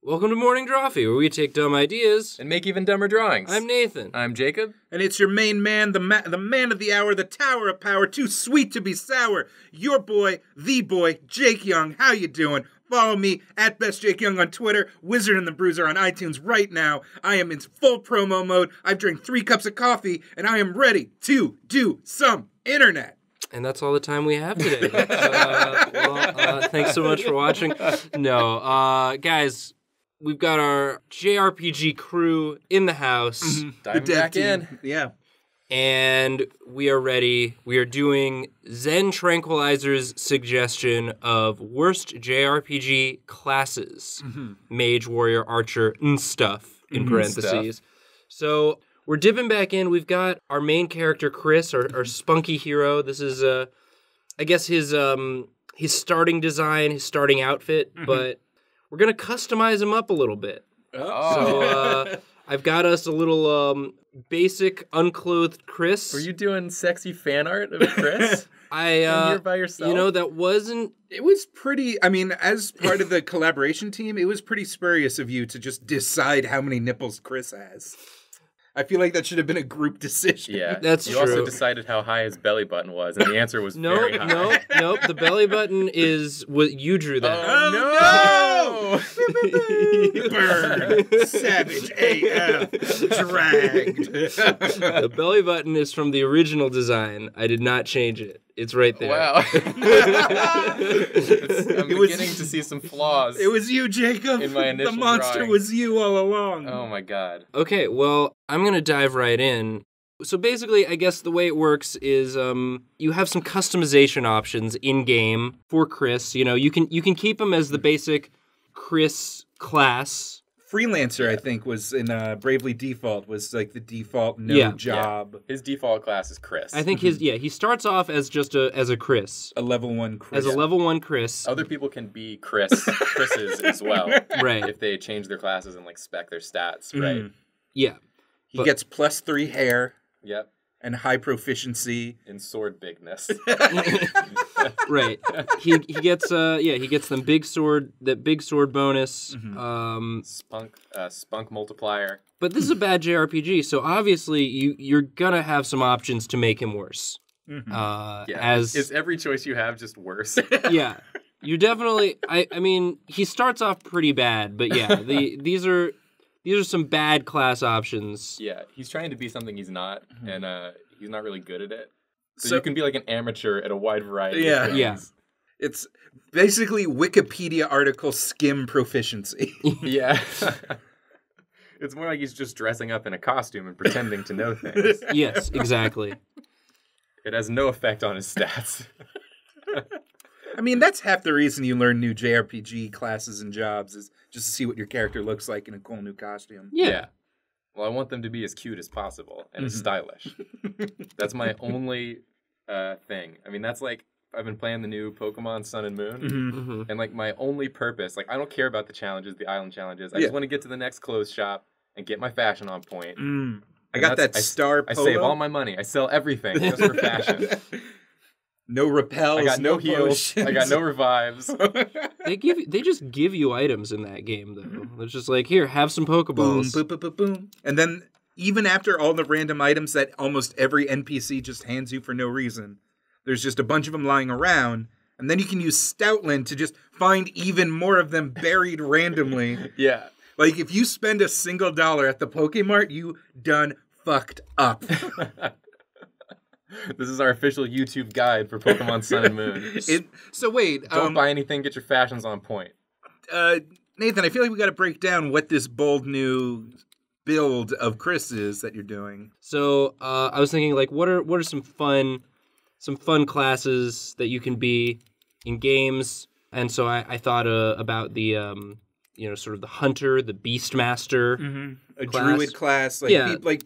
Welcome to Morning Drawfee, where we take dumb ideas and make even dumber drawings. I'm Nathan. I'm Jacob. And it's your main man, the man of the hour, the tower of power, too sweet to be sour. Your boy, the boy, Jake Young. How you doing? Follow me at Best Jake Young on Twitter, Wizard and the Bruiser on iTunes right now. I am in full promo mode. I've drank 3 cups of coffee, and I am ready to do some internet. And that's all the time we have today. Thanks so much for watching. No, guys, we've got our JRPG crew in the house. Mm-hmm. Diving back in. Yeah. And we are ready. We are doing Zen Tranquilizer's suggestion of worst JRPG classes. Mm-hmm. Mage, warrior, archer, and stuff, in parentheses. Stuff. So we're dipping back in. We've got our main character, Krys, our spunky hero. This is, I guess, his starting design, his starting outfit. Mm-hmm. But we're going to customize him up a little bit. Oh. So I've got us a little basic unclothed Krys. Were you doing sexy fan art of Krys? Here by yourself? You know, that wasn't... It was pretty, I mean, as part of the collaboration team, it was pretty spurious of you to just decide how many nipples Krys has. I feel like that should have been a group decision. Yeah, that's you true. Also decided how high his belly button was, and the answer was very high. Nope. The belly button is what you drew that. Oh, no! Burn! Savage AF! Dragged! The belly button is from the original design. I did not change it. It's right there. Wow. I'm beginning to see some flaws. It was you, Jacob. In my initial The monster drawing. was you all along. Oh my god. Okay, well, I'm going to dive right in. So basically, I guess the way it works is you have some customization options in-game for Krys. You know, you can keep him as the basic Krys class. Freelancer, I think, was in Bravely Default, was like the default job. Yeah. His default class is Krys. I think he starts off as just as a Krys. A level 1 Krys. As a level 1 Krys. Other people can be Krys's as well. Right. If they change their classes and like spec their stats, right? Yeah. He gets +3 hair. Yep. And high proficiency. In sword bigness. Right. He gets that big sword bonus. Mm-hmm. Spunk multiplier. But this is a bad JRPG, so obviously you're gonna have some options to make him worse. Mm-hmm. Is every choice you have just worse? Yeah. You definitely I mean, he starts off pretty bad, but yeah, these are some bad class options. Yeah, he's trying to be something he's not, and he's not really good at it. So you can be like an amateur at a wide variety of things. Yeah. It's basically Wikipedia article skim proficiency. Yeah. It's more like he's just dressing up in a costume and pretending to know things. Yes, exactly. It has no effect on his stats. I mean, that's half the reason you learn new JRPG classes and jobs is just to see what your character looks like in a cool new costume. Yeah. Well, I want them to be as cute as possible and as stylish. That's my only thing. I mean, that's like, I've been playing the new Pokemon Sun and Moon, and like my only purpose, like I don't care about the challenges, the island challenges. I just want to get to the next clothes shop and get my fashion on point. I got that star polo. I save all my money. I sell everything just for fashion. No repels. I got no heals. Potions. I got no revives. They just give you items in that game though. It's just like, here, have some Pokeballs. Boom, boom, boom, boom, boom. And then even after all the random items that almost every NPC just hands you for no reason, there's just a bunch of them lying around, and then you can use Stoutland to just find even more of them buried randomly. Yeah. Like if you spend a single $1 at the Pokemart, you done fucked up. This is our official YouTube guide for Pokemon Sun and Moon. So wait. Don't buy anything, get your fashions on point. Nathan, I feel like we got to break down what this bold new build of Krys is that you're doing. So I was thinking, like, what are some fun classes that you can be in games? And so I thought about the sort of the hunter, the beastmaster, a druid class, like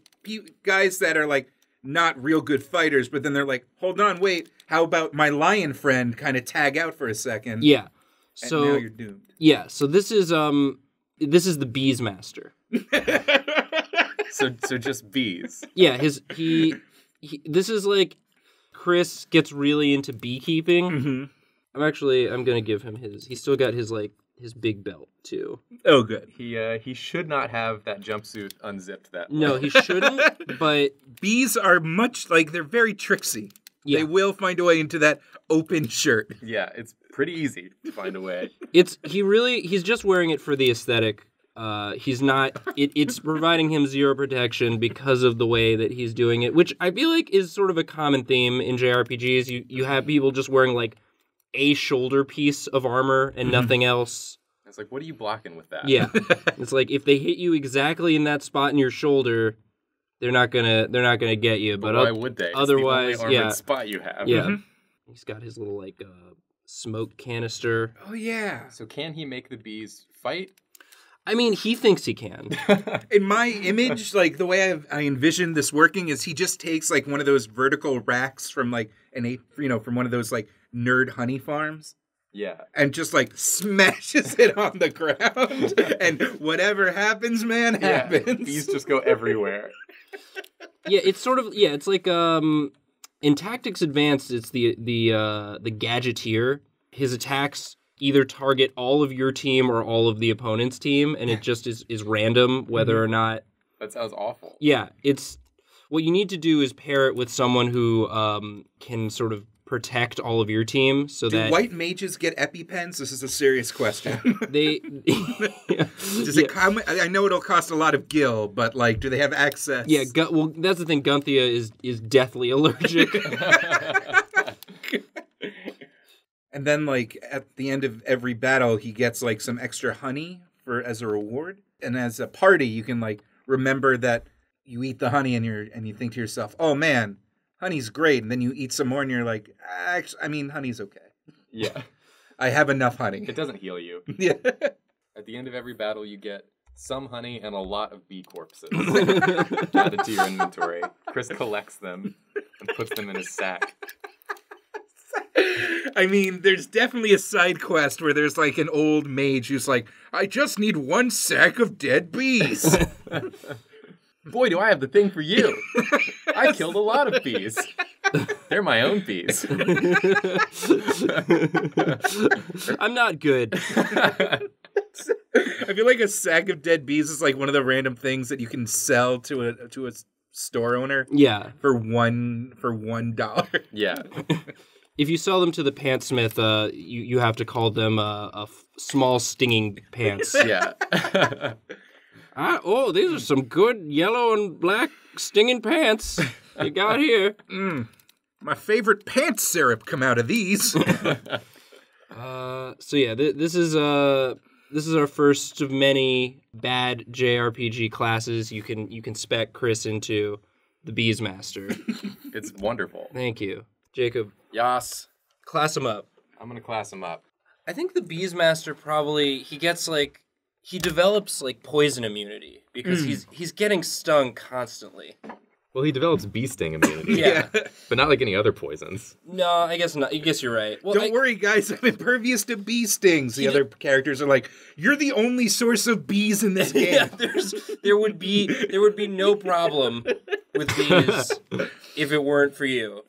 guys that are like not real good fighters, but then they're like, hold on, wait, how about my lion friend kind of tag out for a second? Yeah. So now you're doomed. Yeah, so this is the beesmaster. So just bees. Yeah, he this is like Krys gets really into beekeeping. I'm gonna give him his. He's still got his like his big belt too. Oh, good. He should not have that jumpsuit unzipped that way. No, he shouldn't. But Bees are much like they're very tricksy. yeah. They will find a way into that open shirt. Yeah, it's pretty easy to find a way. He's just wearing it for the aesthetic. He's not. It's providing him zero protection because of the way that he's doing it, which I feel like is sort of a common theme in JRPGs. You have people just wearing like a shoulder piece of armor and nothing else. It's like, what are you blocking with that? Yeah, it's like if they hit you exactly in that spot in your shoulder, they're not gonna get you. But why would they? Otherwise, it's the only armored spot you have. Yeah, he's got his little like smoke canister. Oh, yeah. So can he make the bees fight? I mean, he thinks he can. In my image, like the way I envision this working is he just takes like one of those vertical racks from like from one of those like nerd honey farms. Yeah. And just like smashes it on the ground. And whatever happens, man, happens. Bees just go everywhere. Yeah, it's sort of it's like in Tactics Advanced, it's the Gadgeteer. His attacks either target all of your team or all of the opponent's team, and it just is random whether or not. That sounds awful. Yeah, it's what you need to do is pair it with someone who can sort of protect all of your team, so Do that white mages get EpiPens? This is a serious question. they. Does it come? I know it'll cost a lot of gil, but like, do they have access? Yeah, well, that's the thing. Gunthia is deathly allergic. And then, like, at the end of every battle, he gets, like, some extra honey as a reward. And as a party, you can, like, remember that you eat the honey and you think to yourself, oh, man, honey's great. And then you eat some more and you're like, actually, I mean, honey's okay. Yeah. I have enough honey. It doesn't heal you. Yeah. At the end of every battle, you get some honey and a lot of bee corpses added to your inventory. Krys collects them and puts them in his sack. I mean, there's definitely a side quest where there's like an old mage who's like, I just need one sack of dead bees. Boy, do I have the thing for you. I killed a lot of bees. They're my own bees. I'm not good. I feel like a sack of dead bees is like one of the random things that you can sell to a store owner. Yeah. For $1. Yeah. If you sell them to the pantsmith, you have to call them small stinging pants. Yeah. These are some good yellow and black stinging pants you got here. My favorite pants syrup come out of these. This is our first of many bad JRPG classes you can spec Krys into the Beesmaster. It's wonderful. Thank you. Jacob. Yas. Class him up. I'm going to class him up. I think the Beesmaster probably, he develops like poison immunity because he's getting stung constantly. Well, he develops bee sting immunity. Yeah. But not like any other poisons. No, I guess not. I guess you're right. Well, Don't worry, guys. I'm impervious to bee stings. The other characters are like, you're the only source of bees in this game. Yeah, there would be no problem with bees if it weren't for you.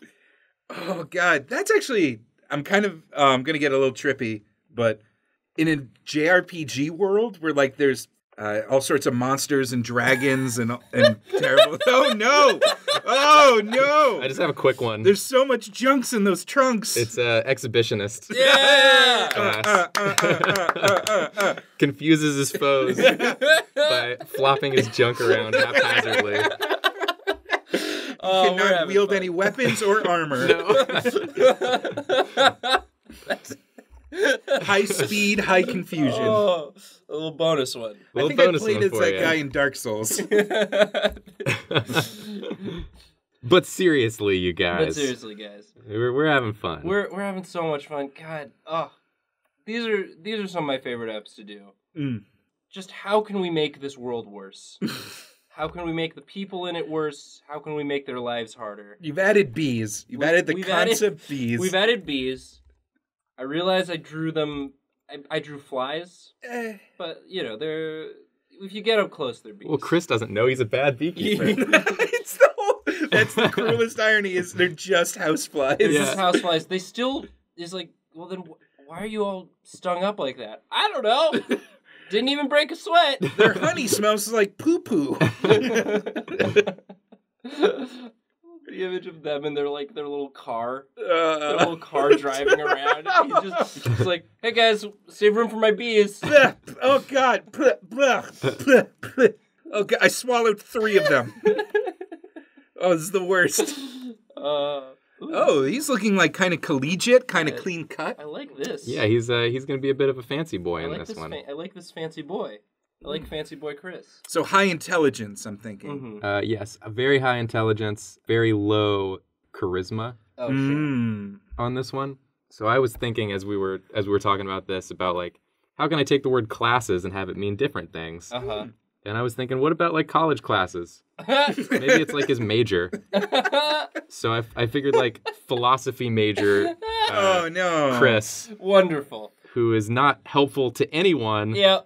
Oh, God. That's actually... I'm kind of going to get a little trippy, but in a JRPG world where, like, there's all sorts of monsters and dragons and terrible... Oh, no! Oh, no! I just have a quick one. There's so much junks in those trunks. It's exhibitionist. Yeah! Class. Confuses his foes by flopping his junk around haphazardly. Cannot wield any weapons or armor. High speed, high confusion. Oh, a little bonus one. I think I played as that guy in Dark Souls. But seriously, you guys. We're having fun. We're having so much fun. God, these are some of my favorite apps to do. Just how can we make this world worse? How can we make the people in it worse? How can we make their lives harder? You've added bees. You've added the concept bees. We've added bees. I realize I drew them. I drew flies, but you know they're. If you get up close, they're bees. Well, Krys doesn't know he's a bad beekeeper. That's the cruelest irony. Is they're just houseflies. They're just houseflies. They still is like. Well, then Why are you all stung up like that? I don't know. Didn't even break a sweat. Their honey smells like poo-poo. The image of them in their little car. Their little car driving around. He's like, hey guys, save room for my bees. Oh God. Oh God, I swallowed 3 of them. Oh, this is the worst. Oh, he's looking like kind of collegiate, kind of clean cut. I like this. Yeah, he's gonna be a bit of a fancy boy in this one. I like this fancy boy. I like fancy boy Krys. So high intelligence, I'm thinking. Mm-hmm. Yes, a very high intelligence, very low charisma Oh, sure. on this one. So I was thinking as we were talking about this about like how can I take the word classes and have it mean different things? Uh-huh. And I was thinking, what about like college classes? Maybe it's like his major. So I figured like philosophy major. Oh no, Krys, Wonderful. who is not helpful to anyone. Yeah.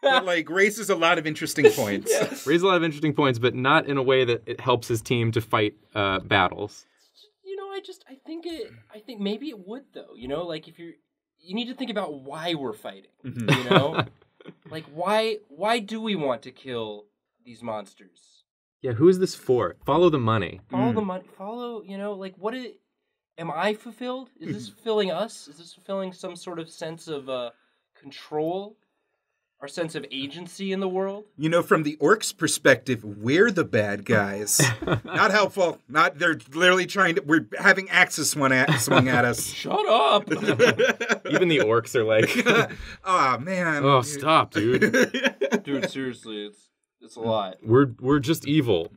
but like raises a lot of interesting points. Raises a lot of interesting points, but not in a way that it helps his team to fight battles. You know, I think maybe it would though. You know, like you need to think about why we're fighting. Mm-hmm. You know, like why do we want to kill these monsters? Yeah, who is this for? Follow the money. Follow the money. Follow. You know, like am I fulfilled? Is this fulfilling us? Is this fulfilling some sort of sense of control? Our sense of agency in the world? You know, from the orcs' perspective, we're the bad guys. Not helpful. They're literally we're having axes swung at us. Shut up! Even the orcs are like, Oh man. oh, stop, dude. Dude, seriously, it's a lot. We're just evil.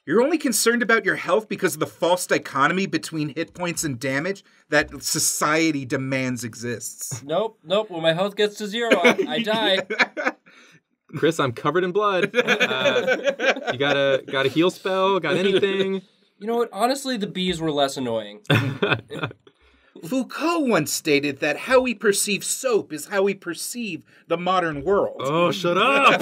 You're only concerned about your health because of the false dichotomy between hit points and damage that society demands exists. Nope. When my health gets to 0, I die. Krys, I'm covered in blood. You got a heal spell? Got anything? You know what? Honestly, the bees were less annoying. Foucault once stated that how we perceive soap is how we perceive the modern world. Oh, shut up!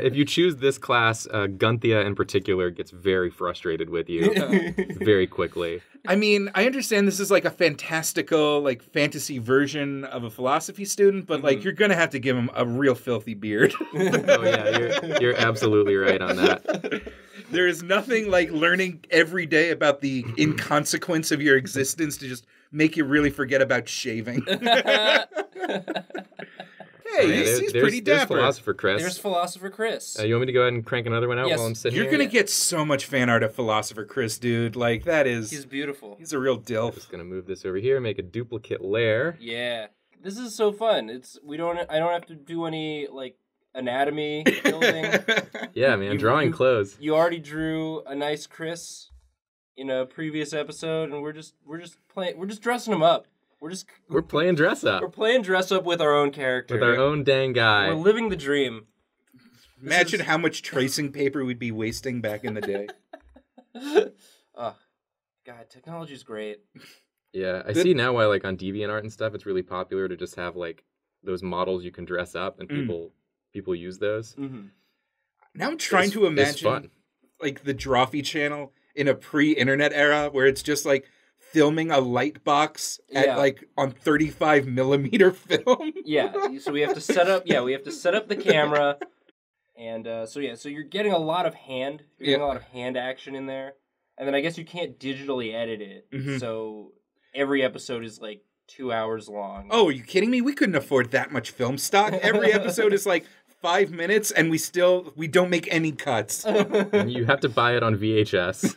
If you choose this class, Gunthia in particular gets very frustrated with you very quickly. I mean, I understand this is like a fantastical, like fantasy version of a philosophy student, but like you're gonna have to give him a real filthy beard. Oh yeah, you're absolutely right on that. There is nothing like learning every day about the inconsequence of your existence to just make you really forget about shaving. Hey, he's pretty dapper. There's Philosopher Krys. There's Philosopher Krys. You want me to go ahead and crank another one out Yes. while I'm sitting You're here? gonna get so much fan art of Philosopher Krys, dude. Like that is He's beautiful. he's a real dilf. Just gonna move this over here, make a duplicate layer. Yeah. This is so fun. I don't have to do any like anatomy building. Yeah, man, drawing clothes. You already drew a nice Krys in a previous episode, and we're just dressing him up. We're playing dress up We're playing dress up with our own character. with our own dang guy. We're living the dream. Imagine how much tracing paper we'd be wasting back in the day. God, technology's great. Yeah, I see now why, like, on DeviantArt and stuff, it's really popular to just have, like, those models you can dress up, and people use those. Mm-hmm. Now I'm trying to It's imagine fun. like the Drawfee channel in a pre-internet era where it's just like filming a light box at like on 35 millimeter film. Yeah, so we have to set up. Yeah, we have to set up the camera, and so you're getting a lot of hand. You're getting a lot of hand action in there, and then I guess you can't digitally edit it. So every episode is like 2 hours long. Oh, are you kidding me? We couldn't afford that much film stock. Every episode is like 5 minutes, and we don't make any cuts. And you have to buy it on VHS.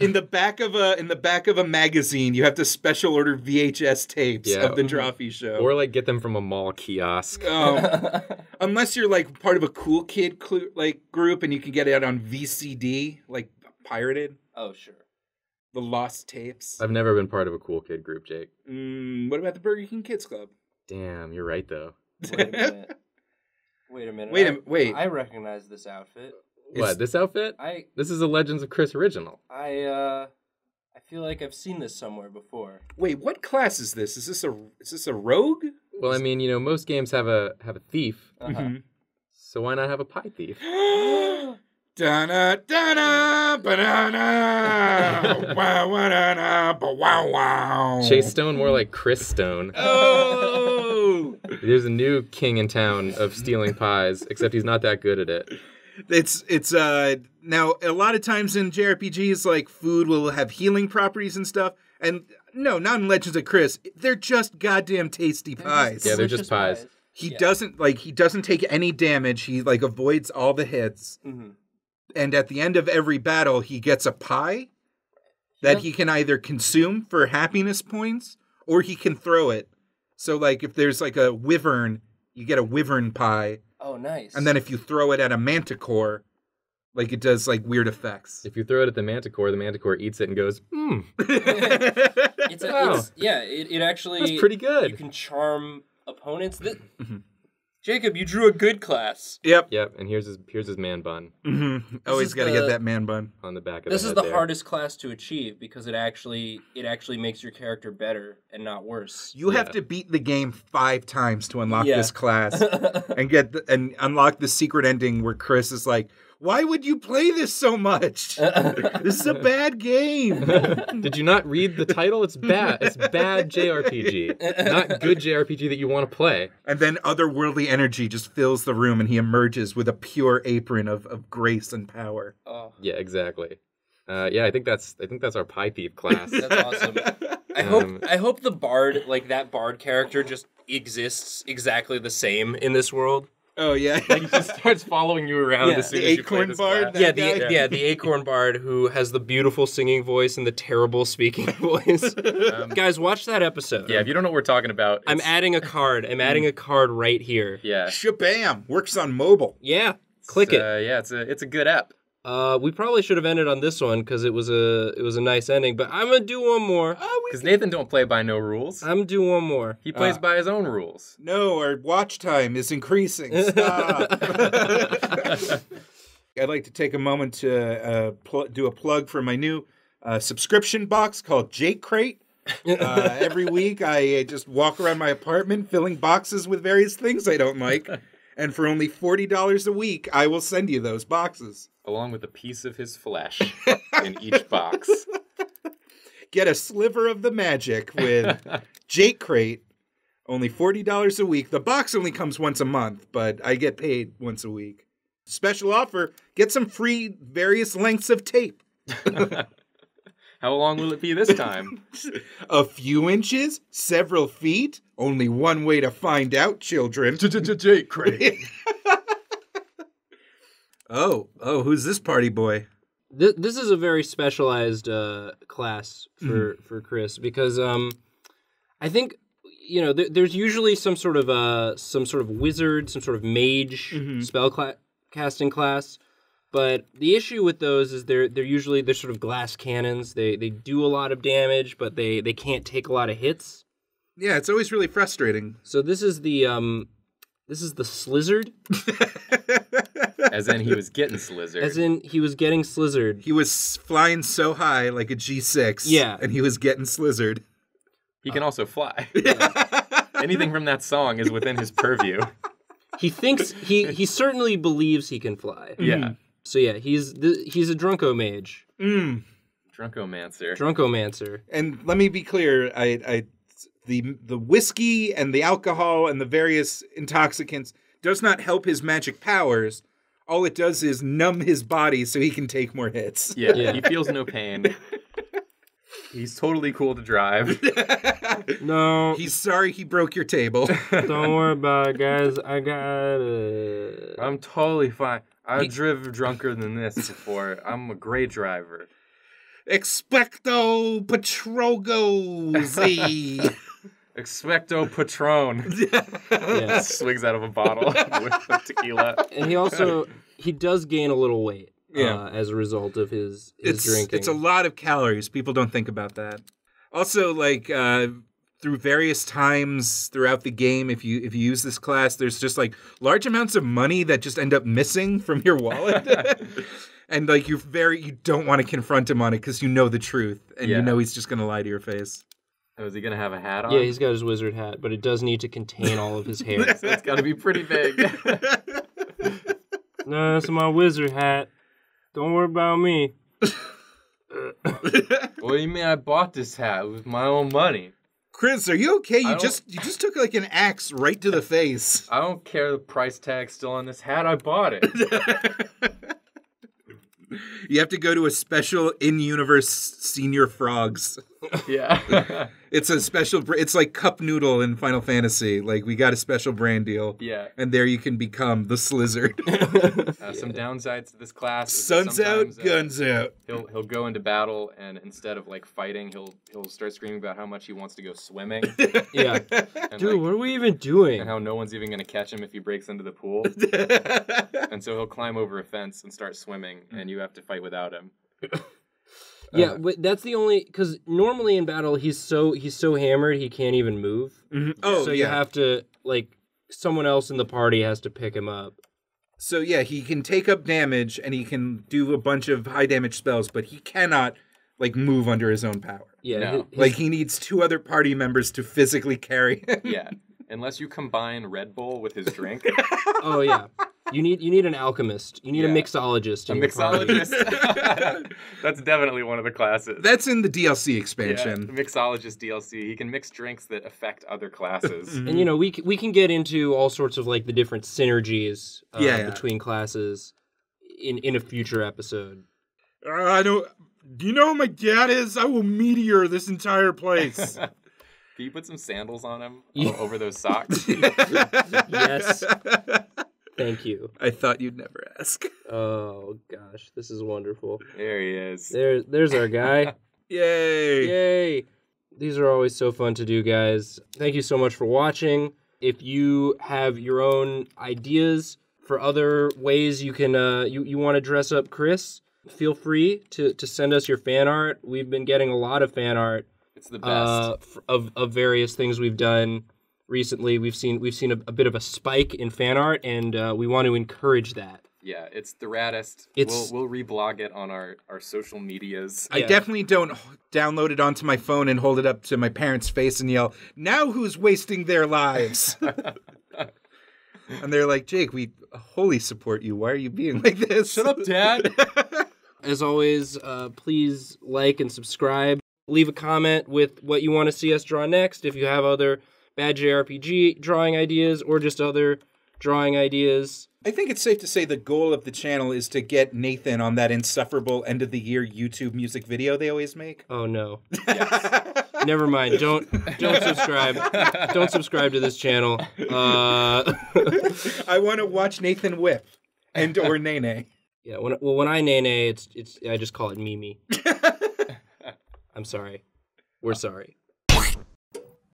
In the back of a magazine, you have to special order VHS tapes of the Drawfee show, Or, like, get them from a mall kiosk. Unless you're like part of a cool kid group, and you can get it on VCD, like pirated. Oh, sure. The lost tapes. I've never been part of a cool kid group, Jake. What about the Burger King Kids Club? Damn, you're right, though. Wait a minute. Wait. I recognize this outfit. What, this outfit? This is a Legends of Krys original. I feel like I've seen this somewhere before. Wait, what class is this? Is this a rogue? Well, I mean, most games have a thief. Uh-huh. So why not have a pie thief? Da-na, da-na, ba-da-na, wow, wow, wow. Chase Stone, more like Chris Stone. Oh! There's a new king in town of stealing pies, except he's not that good at it. It's now a lot of times in JRPGs, like food will have healing properties and stuff, and no, not in Legends of Krys. They're just goddamn tasty pies. Yeah, they're just Delicious pies. He doesn't take any damage. He like avoids all the hits. Mm-hmm. And at the end of every battle, he gets a pie that he can either consume for happiness points or he can throw it. So like if there's like a wyvern, you get a wyvern pie. Oh, nice. And then if you throw it at a manticore, like it does like weird effects. If you throw it at the manticore eats it and goes, It actually... That's pretty good. You can charm opponents. Jacob, you drew a good class. Yep. Yep, and here's his man bun Always got to get that man bun. on the back of This the is head the there. hardest class to achieve because it actually makes your character better and not worse. You have to beat the game 5 times to unlock Yeah. this class and unlock the secret ending where Krys is like, "Why would you play this so much? This is a bad game." Did you not read the title? It's bad. It's bad JRPG. Not good JRPG that you want to play. And then otherworldly energy just fills the room and he emerges with a pure apron of grace and power. Oh, Yeah, exactly. I think that's our pie thief class. that's awesome. I hope the bard, like that bard character, just exists exactly the same in this world. Oh, yeah. He just starts following you around Yeah. as soon The as you play acorn this bard? class. That Yeah, guy? the acorn bard who has the beautiful singing voice and the terrible speaking voice. Guys, watch that episode. Yeah, if you don't know what we're talking about, I'm adding a card. I'm adding a card right here. Yeah, Shabam! Works on mobile. Yeah, click it. Yeah, it's a good app. We probably should have ended on this one because it was a nice ending. But I'm gonna do one more. Because Nathan don't play by no rules. I'm gonna do one more. He plays by his own rules. No, our watch time is increasing. Stop. I'd like to take a moment to do a plug for my new subscription box called Jake Crate. Every week, I just walk around my apartment filling boxes with various things I don't like. And for only $40 a week, I will send you those boxes. Along with a piece of his flesh in each box. Get a sliver of the magic with Jake Crate. Only $40 a week. The box only comes once a month, but I get paid once a week. Special offer, get some free various lengths of tape. How long will it be this time? A few inches, several feet. Only one way to find out, children. Jake Crate. Oh, who's this party boy? This is a very specialized class for Krys because I think there's usually some sort of wizard, some sort of mage casting class, but the issue with those is they're sort of glass cannons. They do a lot of damage, but they can't take a lot of hits. Yeah, it's always really frustrating. So this is the slizzard. As in he was getting slizzard. As in he was getting slizzard. He was flying so high like a G6. Yeah. And he was getting slizzard. He can also fly. Anything from that song is within his purview. He thinks he certainly believes he can fly. Yeah. So yeah, he's a drunko mage. Drunkomancer. Drunkomancer. And let me be clear, the whiskey and the alcohol and the various intoxicants does not help his magic powers. All it does is numb his body so he can take more hits. Yeah, he feels no pain. He's totally cool to drive. No, He's sorry he broke your table. don't worry about it, guys. I got it. I'm totally fine. I've driven drunker than this before. I'm a great driver. Expecto Patrogo-Z. Expecto Patron. Yeah. Swigs out of a bottle with some tequila. And he does gain a little weight. As a result of his drinking. It's a lot of calories. People don't think about that. Also, like through various times throughout the game, if you use this class, there's just like large amounts of money that just end up missing from your wallet. And like you don't want to confront him on it because you know the truth and you know he's just going to lie to your face. Oh, is he going to have a hat on? Yeah, he's got his wizard hat, but it does need to contain all of his hair. So it's got to be pretty big. No, it's my wizard hat. Don't worry about me. What do you mean I bought this hat with my own money? Krys, are you okay? You just took like an axe right to the face. I don't care the price tag's still on this hat. I bought it. You have to go to a special in-universe Senior Frogs. Yeah. It's a special. It's like Cup Noodle in Final Fantasy. Like we got a special brand deal. Yeah. And there you can become the Slizzard. Some downsides to this class. Is Sun's out, guns out. He'll go into battle, and instead of like fighting, he'll start screaming about how much he wants to go swimming. Yeah. And, Dude, what are we even doing? And how no one's even gonna catch him if he breaks into the pool. And so he'll climb over a fence and start swimming, and you have to fight without him. Yeah, but that's the only because normally in battle he's so hammered he can't even move. Mm-hmm. Oh, so you have to someone else in the party has to pick him up. So yeah, he can take up damage and he can do a bunch of high damage spells, but he cannot move under his own power. Yeah, No. He needs 2 other party members to physically carry him. Yeah, unless you combine Red Bull with his drink. Oh yeah. You need an alchemist. You need a mixologist. A mixologist. That's definitely one of the classes. That's in the DLC Yeah, expansion. the mixologist DLC. He can mix drinks that affect other classes. And we can get into all sorts of the different synergies between classes in a future episode. I don't. Do you know who my dad is? I will meteor this entire place. Can you put some sandals on him Yeah. over those socks? Yes. Thank you. I thought you'd never ask. Oh gosh, this is wonderful. There he is. There's our guy. Yay! Yay! These are always so fun to do, guys. Thank you so much for watching. If you have your own ideas for other ways you can you want to dress up Krys, feel free to send us your fan art. We've been getting a lot of fan art. It's the best. Of various things we've done recently. We've seen a bit of a spike in fan art, and we want to encourage that. Yeah, it's the raddest. We'll reblog it on our social medias. I definitely don't download it onto my phone and hold it up to my parents' face and yell, "Now who's wasting their lives?" And they're like, "Jake, we wholly support you. Why are you being like this?" Shut up, Dad. As always, please like and subscribe. Leave a comment with what you want to see us draw next. If you have other bad JRPG drawing ideas or just other drawing ideas. I think it's safe to say the goal of the channel is to get Nathan on that insufferable end of the year YouTube music video they always make. Oh no. Never mind. Don't subscribe. Don't subscribe to this channel. I want to watch Nathan whip and or Nene. Yeah, when I Nene, it's I just call it Mimi. I'm sorry. We're sorry.